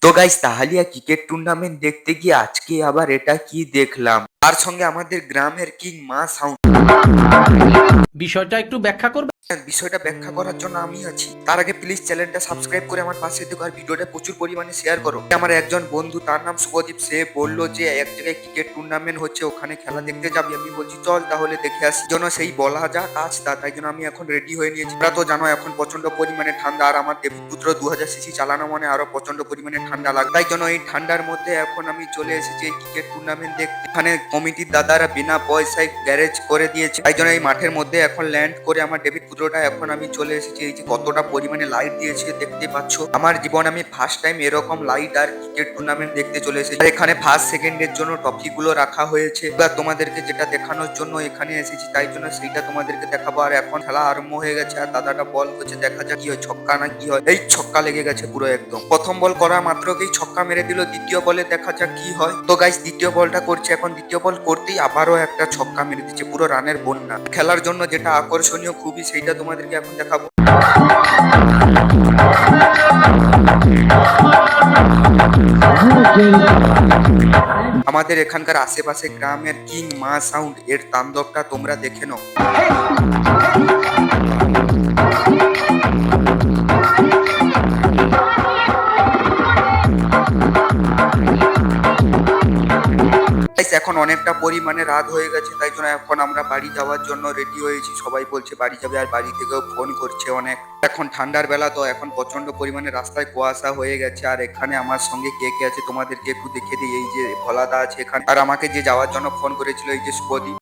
তো guys তাহালিয়া cricket tournament দেখতে গিয়ে আজকে আবার এটা কি দেখলাম, তার সঙ্গে আমাদের গ্রামের কিং মা সাউন্ড। বিষয়টা একটু ব্যাখ্যা করবে। বিষয়টা ব্যাখ্যা করার জন্য আমি আছি। তার আগে প্লিজ চ্যানেলটা সাবস্ক্রাইব করে আমার পাশে থেকো আর ভিডিওটা প্রচুর পরিমাণে শেয়ার করো। আমার একজন বন্ধু, তার নাম শুভদীপ, সে বললো যে এক জায়গায় ক্রিকেট টুর্নামেন্ট হচ্ছে, ওখানে খেলা দেখতে যাবি। আমি বলছি চল তাহলে দেখে আসি। জন্য সেই বলা যা কাজ তা, তাই জন্য আমি এখন রেডি হয়ে নিয়েছি। তোমরা তো জানো এখন প্রচন্ড পরিমাণে ঠান্ডা, আর আমার দেবপুত্র 2000 সিসি চালানো মানে আরো প্রচন্ড পরিমাণে ঠান্ডা লাগে। তাই জন্য এই ঠান্ডার মধ্যে এখন আমি চলে এসেছি এই ক্রিকেট টুর্নামেন্ট দেখতে। এখানে কমিটির দাদারা বিনা পয়সায় গ্যারেজ করে দিয়েছে, তাই জন্য এই মাঠের মধ্যে এখন ল্যান্ড করে আমার ডেভিড পুত্রটা এখন আমি চলে এসেছি। এই যে কতটা পরিমাণে লাইট দিয়েছে দেখতে পাচ্ছ। আমার জীবন আমি ফার্স্ট টাইম এরকম লাইট আর ক্রিকেট টুর্নামেন্ট দেখতে চলে এসেছি। আর এখানে ফার্স্ট সেকেন্ডের জন্য ট্রফি গুলো রাখা হয়েছে, বা তোমাদেরকে যেটা দেখানোর জন্য এখানে এসেছি, তাই জন্য সেইটা তোমাদেরকে দেখাবো। আর এখন খেলা আরম্ভ হয়ে গেছে, আর দাদাটা বল করছে, দেখা যাক কি হয়, ছক্কা না কি হয়। এই ছক্কা লেগে গেছে পুরো একদম। প্রথম বল করা মাত্রকেই ছক্কা মেরে দিল। দ্বিতীয় বলে দেখা যাক কি হয়। তো গাইস দ্বিতীয় বলটা করছে, এখন দ্বিতীয় বল করতেই আবারও একটা ছক্কা মেরে দিচ্ছে, পুরো রানের বন্যা। খেলার জন্য যেটা আকর্ষণীয় খুবই, সেইটা তোমাদেরকে এখন দেখাবো। আমাদের এখানকার আশেপাশে গ্রামের কিং মা সাউন্ড এর তাণ্ডবটা তোমরা দেখে নাও। এখন অনেকটা পরিমাণে রাত হয়ে গেছে, তাই জন্য এখন আমরা বাড়ি যাওয়ার জন্য রেডি হয়েছি। সবাই বলছে বাড়ি যাবে, আর বাড়ি থেকেও ফোন করছে অনেক। এখন ঠান্ডার বেলা তো এখন প্রচন্ড পরিমাণে রাস্তায় কুয়াশা হয়ে গেছে। আর এখানে আমার সঙ্গে কে কে আছে তোমাদেরকে একটু দেখে দিই। এই যে ভোলাদা আছে এখানে, আর আমাকে যে যাওয়ার জন্য ফোন করেছিল এই যে শুভদীপ।